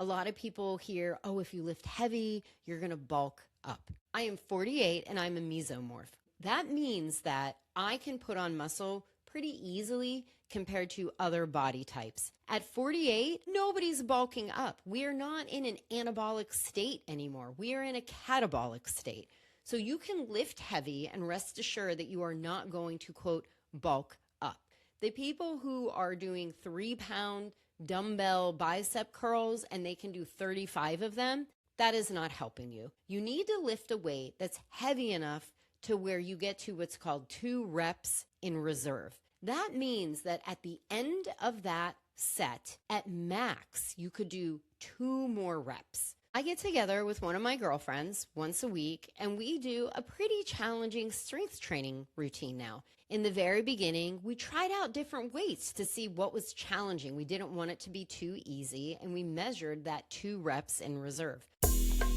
A lot of people hear, oh, if you lift heavy, you're going to bulk up. I am 48 and I'm a mesomorph. That means that I can put on muscle pretty easily compared to other body types. At 48, nobody's bulking up. We are not in an anabolic state anymore. We are in a catabolic state. So you can lift heavy and rest assured that you are not going to, quote, bulk up. The people who are doing 3-pound dumbbell bicep curls and they can do 35 of them, that is not helping you. You need to lift a weight that's heavy enough to where you get to what's called 2 reps in reserve. That means that at the end of that set, at max, you could do 2 more reps. I get together with one of my girlfriends once a week, and we do a pretty challenging strength training routine now. In the very beginning, we tried out different weights to see what was challenging. We didn't want it to be too easy, and we measured that 2 reps in reserve.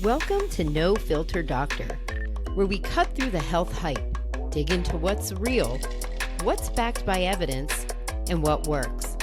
Welcome to No Filter Doctor, where we cut through the health hype, dig into what's real, what's backed by evidence, and what works.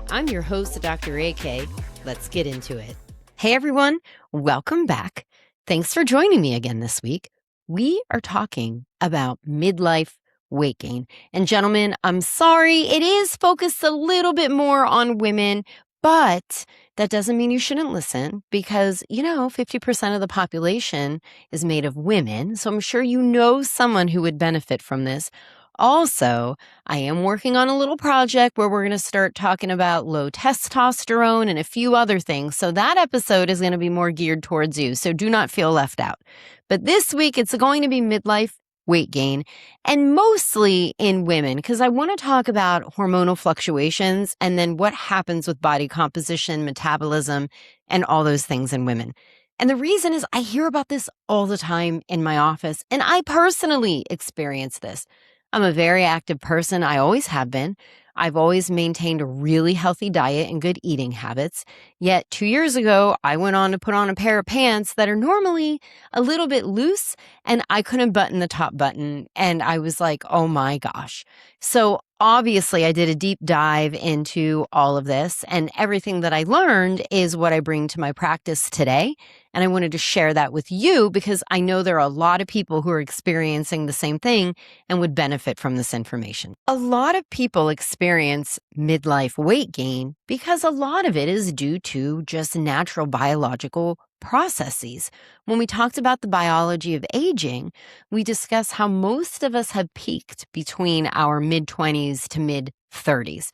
I'm your host, Dr. AK. Let's get into it. Hey everyone, welcome back. Thanks for joining me again this week. We are talking about midlife weight gain. And gentlemen, I'm sorry, it is focused a little bit more on women, but that doesn't mean you shouldn't listen because, 50% of the population is made of women. So I'm sure you know someone who would benefit from this. Also, I am working on a little project where we're going to start talking about low testosterone and a few other things. So that episode is going to be more geared towards you. So do not feel left out. But this week, it's going to be midlife weight gain and mostly in women because I want to talk about hormonal fluctuations and then what happens with body composition, metabolism, and all those things in women. And the reason is I hear about this all the time in my office, and I personally experience this. I'm a very active person. I always have been. I've always maintained a really healthy diet and good eating habits. Yet 2 years ago, I went on to put on a pair of pants that are normally a little bit loose, and I couldn't button the top button. And I was like, oh my gosh. So obviously, I did a deep dive into all of this, and everything that I learned is what I bring to my practice today. And I wanted to share that with you because I know there are a lot of people who are experiencing the same thing and would benefit from this information. A lot of people experience midlife weight gain because a lot of it is due to just natural biological processes. When we talked about the biology of aging, we discussed how most of us have peaked between our mid-20s to mid-30s.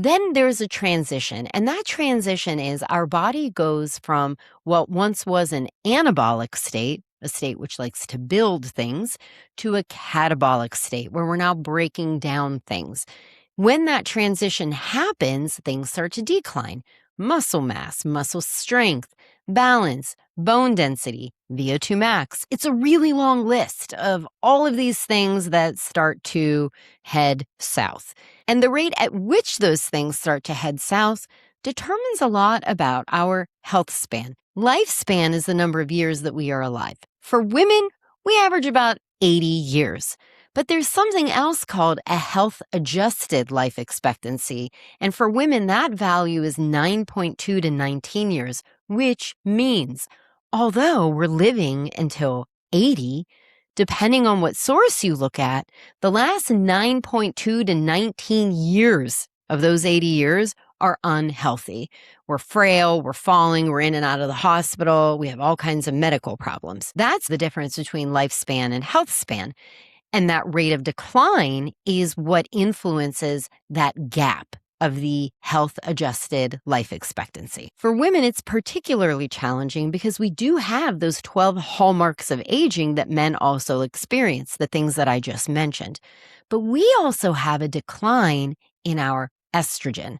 Then there's a transition, and that transition is our body goes from what once was an anabolic state, a state which likes to build things, to a catabolic state where we're now breaking down things. When that transition happens, things start to decline. Muscle mass, muscle strength, balance, bone density, VO2 max. It's a really long list of all of these things that start to head south. And the rate at which those things start to head south determines a lot about our health span. Lifespan is the number of years that we are alive. For women, we average about 80 years. But there's something else called a health-adjusted life expectancy. And for women, that value is 9.2 to 19 years, which means although we're living until 80, depending on what source you look at, the last 9.2 to 19 years of those 80 years are unhealthy. We're frail, we're falling, we're in and out of the hospital, we have all kinds of medical problems. That's the difference between lifespan and health span. And that rate of decline is what influences that gap of the health-adjusted life expectancy. For women, it's particularly challenging because we do have those 12 hallmarks of aging that men also experience, the things that I just mentioned. But we also have a decline in our estrogen.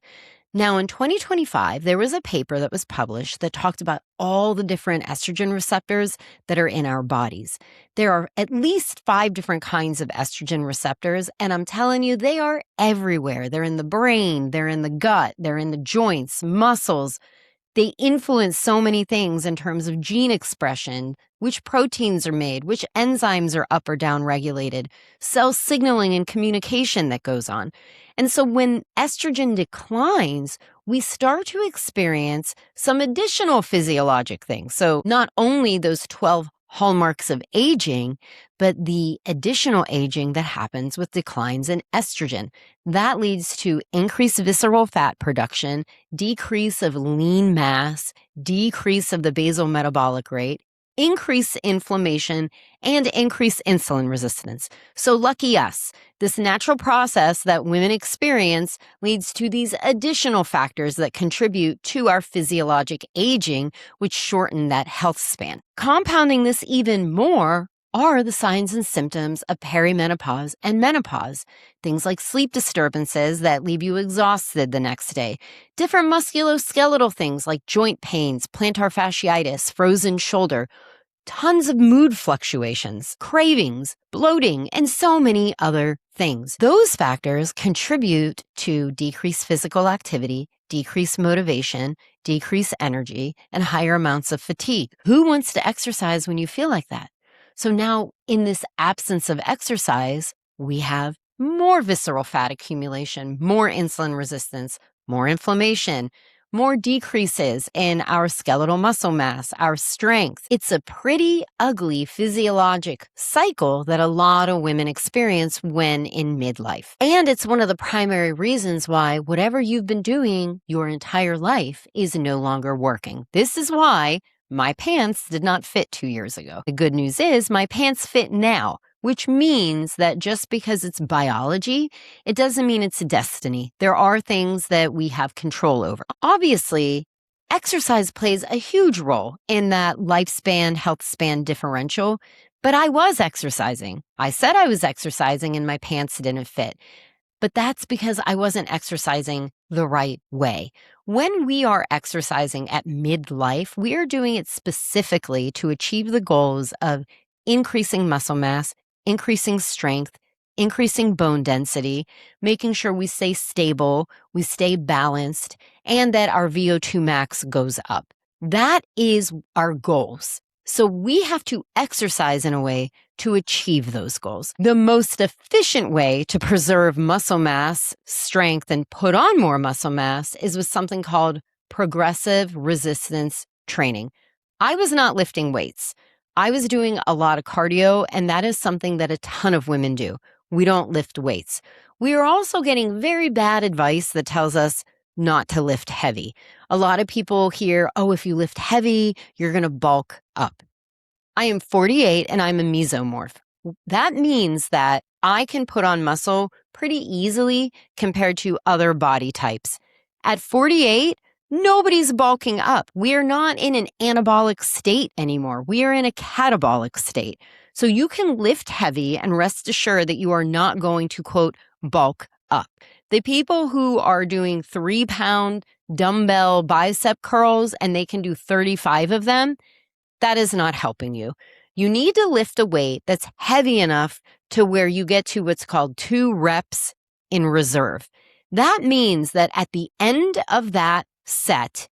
Now, in 2025, there was a paper that was published that talked about all the different estrogen receptors that are in our bodies. There are at least 5 different kinds of estrogen receptors, and I'm telling you, they are everywhere. They're in the brain, they're in the gut, they're in the joints, muscles. They influence so many things in terms of gene expression, which proteins are made, which enzymes are up or down regulated, cell signaling and communication that goes on. And so when estrogen declines, we start to experience some additional physiologic things. So not only those 12 hallmarks of aging, but the additional aging that happens with declines in estrogen. That leads to increased visceral fat production, decrease of lean mass, decrease of the basal metabolic rate, increase inflammation, and increase insulin resistance. So lucky us, this natural process that women experience leads to these additional factors that contribute to our physiologic aging, which shorten that health span. Compounding this even more are the signs and symptoms of perimenopause and menopause. Things like sleep disturbances that leave you exhausted the next day, different musculoskeletal things like joint pains, plantar fasciitis, frozen shoulder, tons of mood fluctuations, cravings, bloating, and so many other things. Those factors contribute to decreased physical activity, decreased motivation, decreased energy, and higher amounts of fatigue. Who wants to exercise when you feel like that? So now, in this absence of exercise, we have more visceral fat accumulation, more insulin resistance, more inflammation, more decreases in our skeletal muscle mass, our strength. It's a pretty ugly physiologic cycle that a lot of women experience when in midlife. And it's one of the primary reasons why whatever you've been doing your entire life is no longer working. This is why my pants did not fit 2 years ago. The good news is my pants fit now, which means that just because it's biology, it doesn't mean it's destiny. There are things that we have control over. Obviously, exercise plays a huge role in that lifespan, health span differential, but I was exercising. I said I was exercising and my pants didn't fit. But that's because I wasn't exercising the right way. When we are exercising at midlife, we are doing it specifically to achieve the goals of increasing muscle mass, increasing strength, increasing bone density, making sure we stay stable, we stay balanced, and that our VO2 max goes up. That is our goals. So we have to exercise in a way to achieve those goals. The most efficient way to preserve muscle mass, strength, and put on more muscle mass is with something called progressive resistance training. I was not lifting weights. I was doing a lot of cardio, and that is something that a ton of women do. We don't lift weights. We are also getting very bad advice that tells us not to lift heavy. A lot of people hear, oh, if you lift heavy, you're going to bulk up. I am 48 and I'm a mesomorph. That means that I can put on muscle pretty easily compared to other body types. At 48, nobody's bulking up. We are not in an anabolic state anymore. We are in a catabolic state. So you can lift heavy and rest assured that you are not going to, quote, bulk up. The people who are doing 3-pound dumbbell bicep curls and they can do 35 of them, that is not helping you. You need to lift a weight that's heavy enough to where you get to what's called 2 reps in reserve. That means that at the end of that set,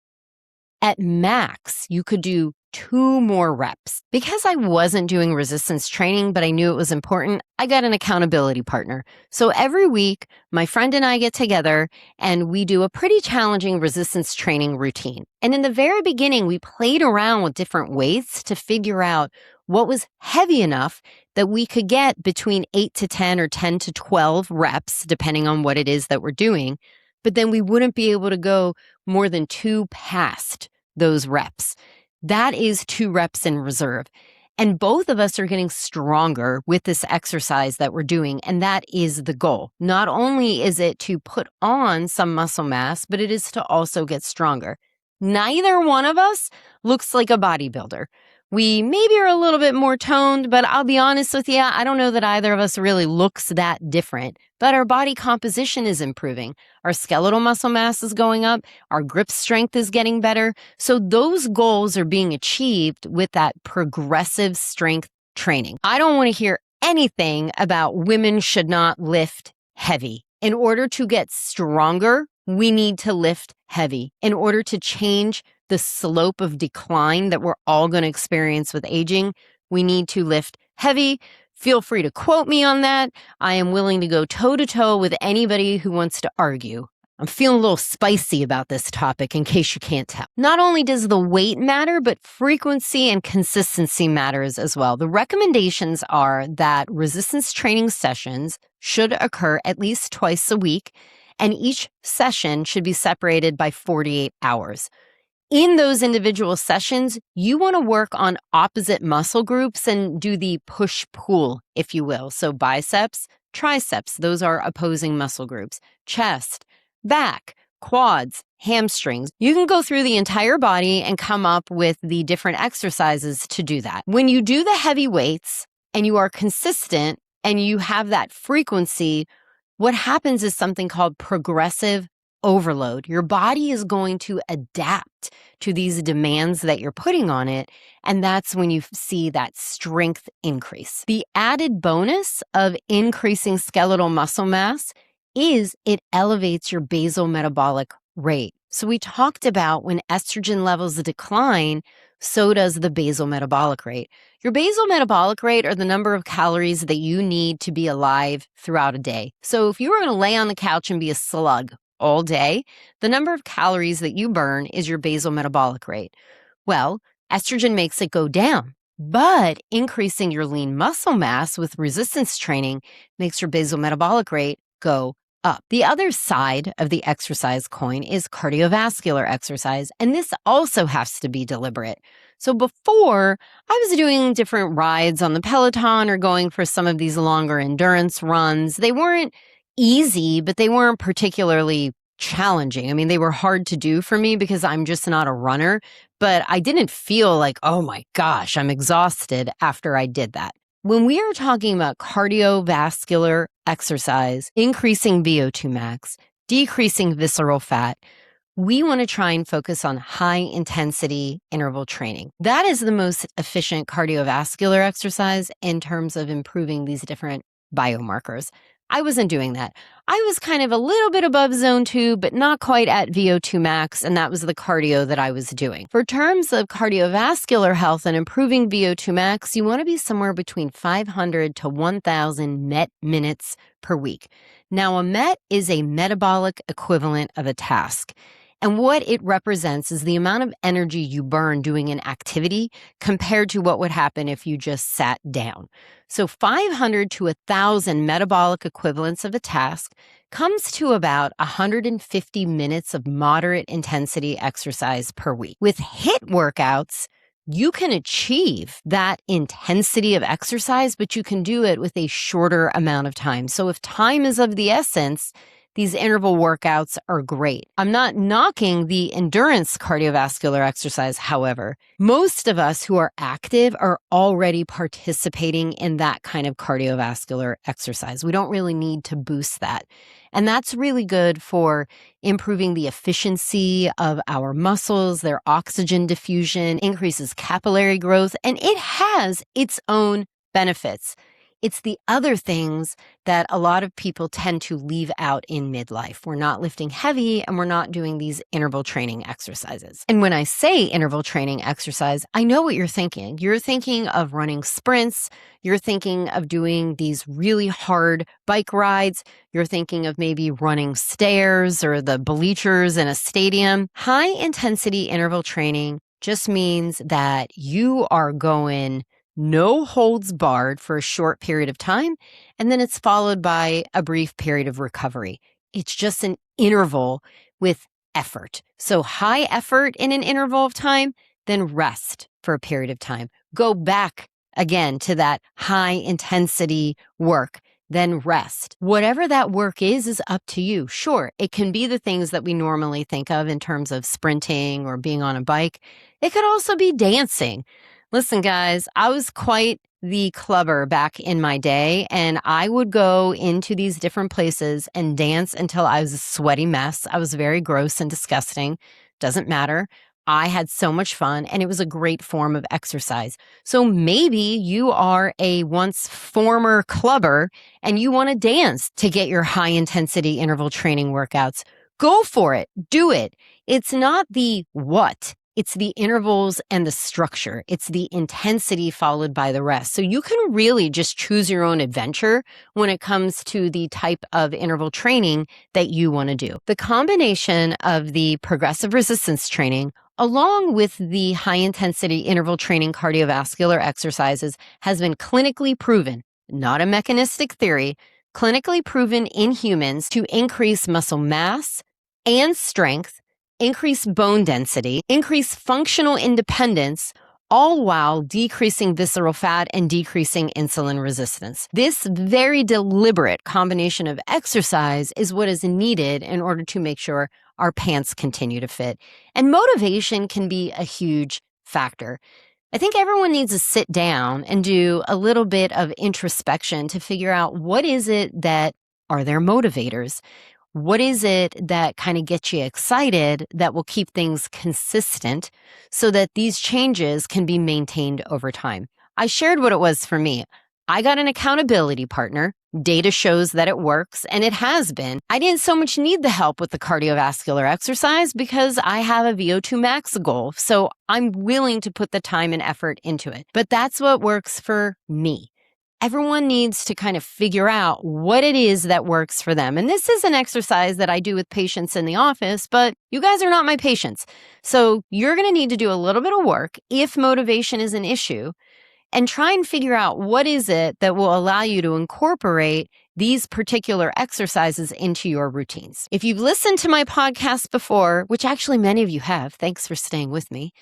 at max, you could do 2 more reps. Because I wasn't doing resistance training, but I knew it was important, I got an accountability partner. So every week, my friend and I get together and we do a pretty challenging resistance training routine. And in the very beginning, we played around with different weights to figure out what was heavy enough that we could get between 8 to 10 or 10 to 12 reps, depending on what it is that we're doing. But then we wouldn't be able to go more than 2 past those reps. That is 2 reps in reserve. And both of us are getting stronger with this exercise that we're doing. And that is the goal. Not only is it to put on some muscle mass, but it is to also get stronger. Neither one of us looks like a bodybuilder. We maybe are a little bit more toned, but I'll be honest with you, I don't know that either of us really looks that different. But our body composition is improving. Our skeletal muscle mass is going up. Our grip strength is getting better. So those goals are being achieved with that progressive strength training. I don't want to hear anything about women should not lift heavy. In order to get stronger, we need to lift heavy. In order to change the slope of decline that we're all going to experience with aging, we need to lift heavy. Feel free to quote me on that. I am willing to go toe-to-toe with anybody who wants to argue. I'm feeling a little spicy about this topic in case you can't tell. Not only does the weight matter, but frequency and consistency matters as well. The recommendations are that resistance training sessions should occur at least twice a week, and each session should be separated by 48 hours. In those individual sessions, you want to work on opposite muscle groups and do the push-pull, if you will. So biceps, triceps, those are opposing muscle groups. Chest, back, quads, hamstrings. You can go through the entire body and come up with the different exercises to do that. When you do the heavy weights and you are consistent and you have that frequency, what happens is something called progressive overload. Your body is going to adapt to these demands that you're putting on it, and that's when you see that strength increase. The added bonus of increasing skeletal muscle mass is it elevates your basal metabolic rate. So we talked about when estrogen levels decline, so does the basal metabolic rate. Your basal metabolic rate are the number of calories that you need to be alive throughout a day. So if you were going to lay on the couch and be a slug all day, the number of calories that you burn is your basal metabolic rate. Well, estrogen makes it go down, but increasing your lean muscle mass with resistance training makes your basal metabolic rate go up. The other side of the exercise coin is cardiovascular exercise, and this also has to be deliberate. So before, I was doing different rides on the Peloton or going for some of these longer endurance runs. They weren't easy, but they weren't particularly challenging. I mean, they were hard to do for me because I'm just not a runner, but I didn't feel like, oh my gosh, I'm exhausted after I did that. When we are talking about cardiovascular exercise, increasing VO2 max, decreasing visceral fat, we want to try and focus on high intensity interval training. That is the most efficient cardiovascular exercise in terms of improving these different biomarkers. I wasn't doing that. I was kind of a little bit above zone 2, but not quite at VO2 max, and that was the cardio that I was doing. For terms of cardiovascular health and improving VO2 max, you want to be somewhere between 500 to 1,000 MET minutes per week. Now, a MET is a metabolic equivalent of a task. And what it represents is the amount of energy you burn doing an activity compared to what would happen if you just sat down. So 500 to 1,000 metabolic equivalents of a task comes to about 150 minutes of moderate intensity exercise per week. With HIIT workouts, you can achieve that intensity of exercise, but you can do it with a shorter amount of time. So if time is of the essence, these interval workouts are great. I'm not knocking the endurance cardiovascular exercise, however. Most of us who are active are already participating in that kind of cardiovascular exercise. We don't really need to boost that. And that's really good for improving the efficiency of our muscles, their oxygen diffusion, increases capillary growth, and it has its own benefits. It's the other things that a lot of people tend to leave out in midlife. We're not lifting heavy and we're not doing these interval training exercises. And when I say interval training exercise, I know what you're thinking. You're thinking of running sprints. You're thinking of doing these really hard bike rides. You're thinking of maybe running stairs or the bleachers in a stadium. High intensity interval training just means that you are going no holds barred for a short period of time, and then it's followed by a brief period of recovery. It's just an interval with effort. So high effort in an interval of time, then rest for a period of time. Go back again to that high intensity work, then rest. Whatever that work is up to you. Sure, it can be the things that we normally think of in terms of sprinting or being on a bike. It could also be dancing. Listen, guys, I was quite the clubber back in my day, and I would go into these different places and dance until I was a sweaty mess. I was very gross and disgusting. Doesn't matter. I had so much fun, and it was a great form of exercise. So maybe you are a once former clubber and you want to dance to get your high-intensity interval training workouts. Go for it. Do it. It's not the what It's the intervals and the structure. It's the intensity followed by the rest. So you can really just choose your own adventure when it comes to the type of interval training that you want to do. The combination of the progressive resistance training along with the high intensity interval training cardiovascular exercises has been clinically proven, not a mechanistic theory, clinically proven in humans to increase muscle mass and strength, increase bone density, increase functional independence, all while decreasing visceral fat and decreasing insulin resistance. This very deliberate combination of exercise is what is needed in order to make sure our pants continue to fit. And motivation can be a huge factor. I think everyone needs to sit down and do a little bit of introspection to figure out what is it that are their motivators. What is it that kind of gets you excited that will keep things consistent so that these changes can be maintained over time? I shared what it was for me. I got an accountability partner. Data shows that it works, and it has been. I didn't so much need the help with the cardiovascular exercise because I have a VO2 max goal, so I'm willing to put the time and effort into it. But that's what works for me. Everyone needs to kind of figure out what it is that works for them. And this is an exercise that I do with patients in the office, but you guys are not my patients. So you're going to need to do a little bit of work if motivation is an issue and try and figure out what is it that will allow you to incorporate these particular exercises into your routines. If you've listened to my podcast before, which actually many of you have, thanks for staying with me.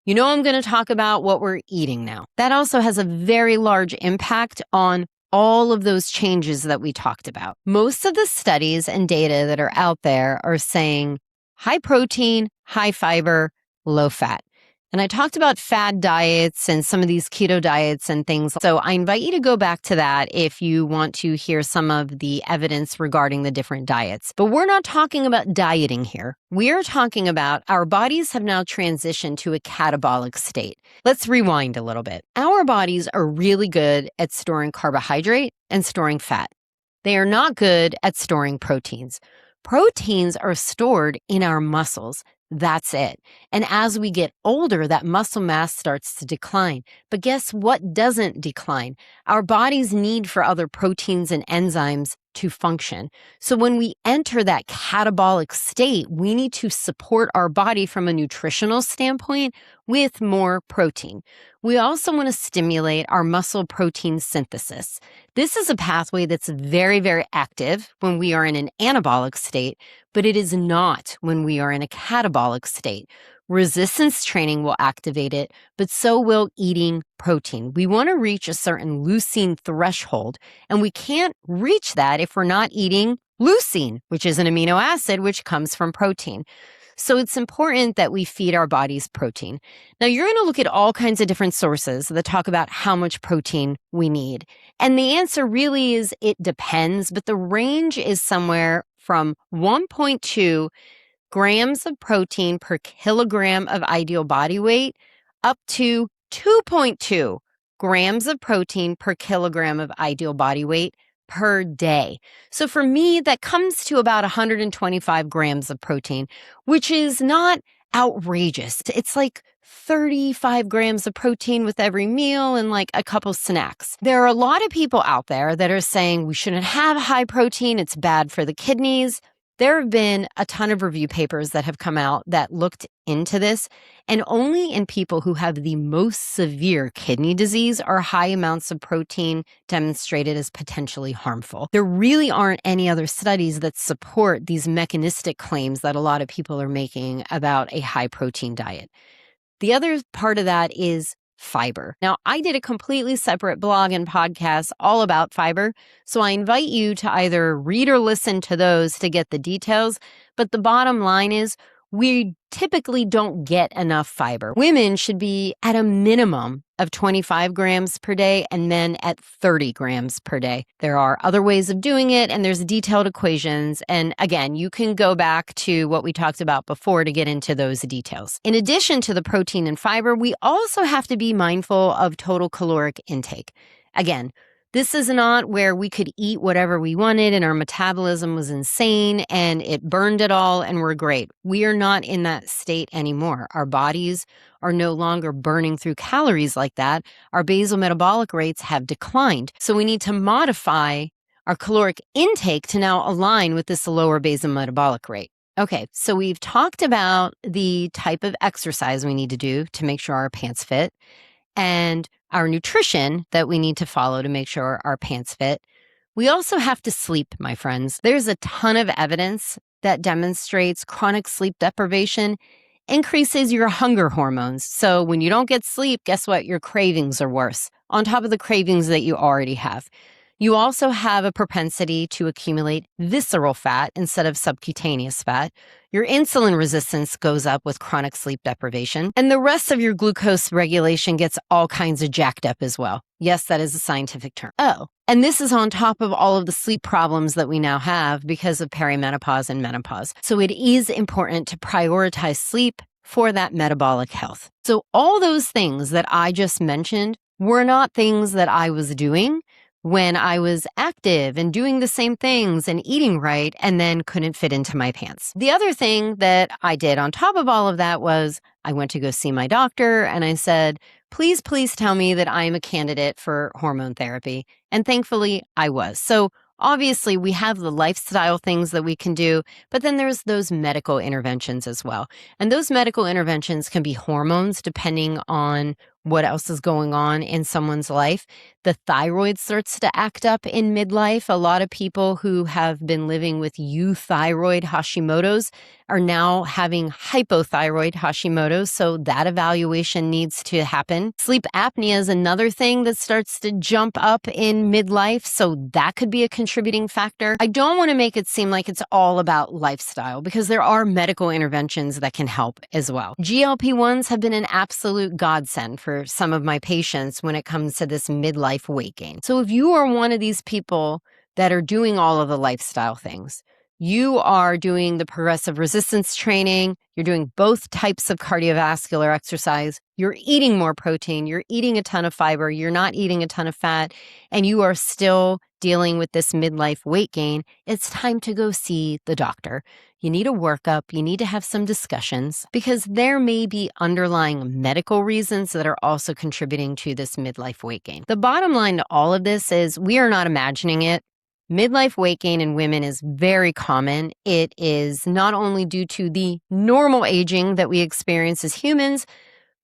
You know, I'm going to talk about what we're eating now. That also has a very large impact on all of those changes that we talked about. Most of the studies and data that are out there are saying high protein, high fiber, low fat. And I talked about fad diets and some of these keto diets and things. So I invite you to go back to that if you want to hear some of the evidence regarding the different diets. But we're not talking about dieting here. We're talking about our bodies have now transitioned to a catabolic state. Let's rewind a little bit. Our bodies are really good at storing carbohydrate and storing fat. They are not good at storing proteins. Proteins are stored in our muscles. That's it. And as we get older, that muscle mass starts to decline. But guess what doesn't decline? Our body's need for other proteins and enzymes to function. So when we enter that catabolic state, we need to support our body from a nutritional standpoint with more protein. We also want to stimulate our muscle protein synthesis. This is a pathway that's very, very active when we are in an anabolic state, but it is not when we are in a catabolic state. Resistance training will activate it, but so will eating protein. We want to reach a certain leucine threshold, and we can't reach that if we're not eating leucine, which is an amino acid which comes from protein. So it's important that we feed our bodies protein. Now, you're going to look at all kinds of different sources that talk about how much protein we need. And the answer really is it depends, but the range is somewhere from 1.2 grams of protein per kilogram of ideal body weight up to 2.2 grams of protein per kilogram of ideal body weight per day. So for me, that comes to about 125 grams of protein, which is not outrageous. It's like 35 grams of protein with every meal and like a couple snacks. There are a lot of people out there that are saying we shouldn't have high protein. It's bad for the kidneys. There have been a ton of review papers that have come out that looked into this, and only in people who have the most severe kidney disease are high amounts of protein demonstrated as potentially harmful. There really aren't any other studies that support these mechanistic claims that a lot of people are making about a high protein diet. The other part of that is fiber. Now, I did a completely separate blog and podcast all about fiber, so I invite you to either read or listen to those to get the details, but the bottom line is we typically don't get enough fiber. Women should be at a minimum of 25 grams per day and men at 30 grams per day. There are other ways of doing it, and there's detailed equations. And again, you can go back to what we talked about before to get into those details. In addition to the protein and fiber, we also have to be mindful of total caloric intake. Again, This is not where we could eat whatever we wanted and our metabolism was insane and it burned it all and we're great. We are not in that state anymore. Our bodies are no longer burning through calories like that. Our basal metabolic rates have declined. So we need to modify our caloric intake to now align with this lower basal metabolic rate. Okay, so we've talked about the type of exercise we need to do to make sure our pants fit and our nutrition that we need to follow to make sure our pants fit. We also have to sleep, my friends. There's a ton of evidence that demonstrates chronic sleep deprivation increases your hunger hormones. So when you don't get sleep, guess what? Your cravings are worse, on top of the cravings that you already have. You also have a propensity to accumulate visceral fat instead of subcutaneous fat. Your insulin resistance goes up with chronic sleep deprivation, and the rest of your glucose regulation gets all kinds of jacked up as well. Yes, that is a scientific term. Oh, and this is on top of all of the sleep problems that we now have because of perimenopause and menopause. So it is important to prioritize sleep for that metabolic health. So all those things that I just mentioned were not things that I was doing when I was active and doing the same things and eating right and then couldn't fit into my pants. The other thing that I did on top of all of that was I went to go see my doctor and I said, please tell me that I am a candidate for hormone therapy. And thankfully I was. So obviously we have the lifestyle things that we can do, but then there's those medical interventions as well. And those medical interventions can be hormones depending on what else is going on in someone's life. The thyroid starts to act up in midlife. A lot of people who have been living with euthyroid Hashimoto's are now having hypothyroid Hashimoto's, so that evaluation needs to happen. Sleep apnea is another thing that starts to jump up in midlife, so that could be a contributing factor. I don't want to make it seem like it's all about lifestyle because there are medical interventions that can help as well. GLP-1s have been an absolute godsend for some of my patients when it comes to this midlife weight gain. So if you are one of these people that are doing all of the lifestyle things, you are doing the progressive resistance training, you're doing both types of cardiovascular exercise, you're eating more protein, you're eating a ton of fiber, you're not eating a ton of fat, and you are still dealing with this midlife weight gain, it's time to go see the doctor. You need a workup, you need to have some discussions because there may be underlying medical reasons that are also contributing to this midlife weight gain. The bottom line to all of this is we are not imagining it. Midlife weight gain in women is very common. It is not only due to the normal aging that we experience as humans,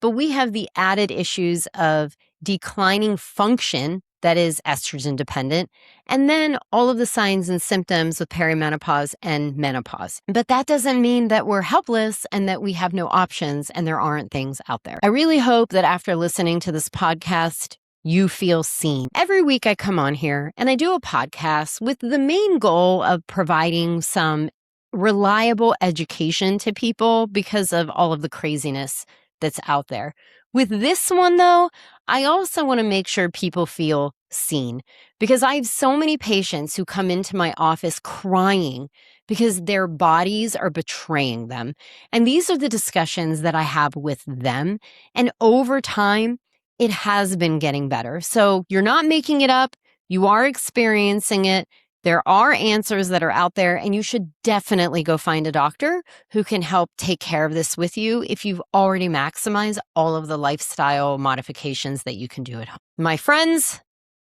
but we have the added issues of declining function that is estrogen dependent, and then all of the signs and symptoms with perimenopause and menopause. But that doesn't mean that we're helpless and that we have no options and there aren't things out there. I really hope that after listening to this podcast, you feel seen. Every week I come on here and I do a podcast with the main goal of providing some reliable education to people because of all of the craziness that's out there. With this one, though, I also want to make sure people feel seen because I have so many patients who come into my office crying because their bodies are betraying them. And these are the discussions that I have with them. And over time, it has been getting better. So you're not making it up. You are experiencing it. There are answers that are out there, and you should definitely go find a doctor who can help take care of this with you if you've already maximized all of the lifestyle modifications that you can do at home. My friends,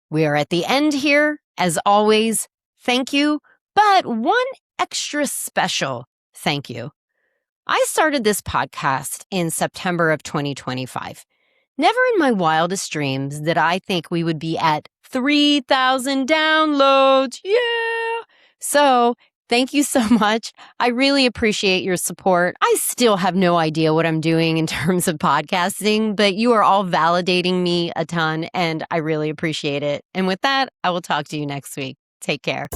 we are at the end here. As always, thank you, but one extra special thank you. I started this podcast in September of 2025. Never in my wildest dreams did I think we would be at 3,000 downloads. Yeah. So thank you so much. I really appreciate your support. I still have no idea what I'm doing in terms of podcasting, but you are all validating me a ton and I really appreciate it. And with that, I will talk to you next week. Take care.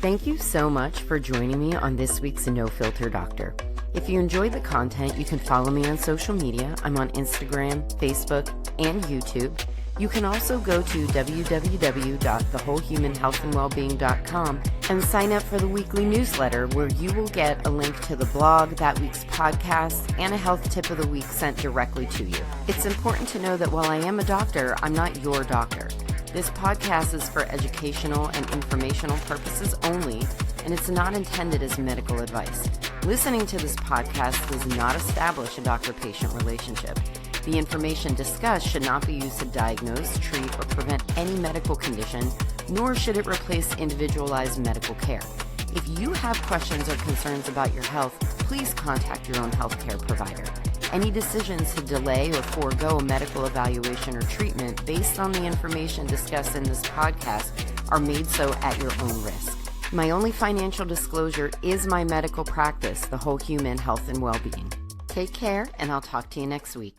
Thank you so much for joining me on this week's No Filter Doctor. If you enjoyed the content, you can follow me on social media. I'm on Instagram, Facebook, and YouTube. You can also go to www.thewholehumanhealthandwellbeing.com and sign up for the weekly newsletter where you will get a link to the blog, that week's podcast, and a health tip of the week sent directly to you. It's important to know that while I am a doctor, I'm not your doctor. This podcast is for educational and informational purposes only, and it's not intended as medical advice. Listening to this podcast does not establish a doctor-patient relationship. The information discussed should not be used to diagnose, treat, or prevent any medical condition, nor should it replace individualized medical care. If you have questions or concerns about your health, please contact your own healthcare provider. Any decisions to delay or forego a medical evaluation or treatment based on the information discussed in this podcast are made so at your own risk. My only financial disclosure is my medical practice, the Whole Human Health and Wellbeing. Take care, and I'll talk to you next week.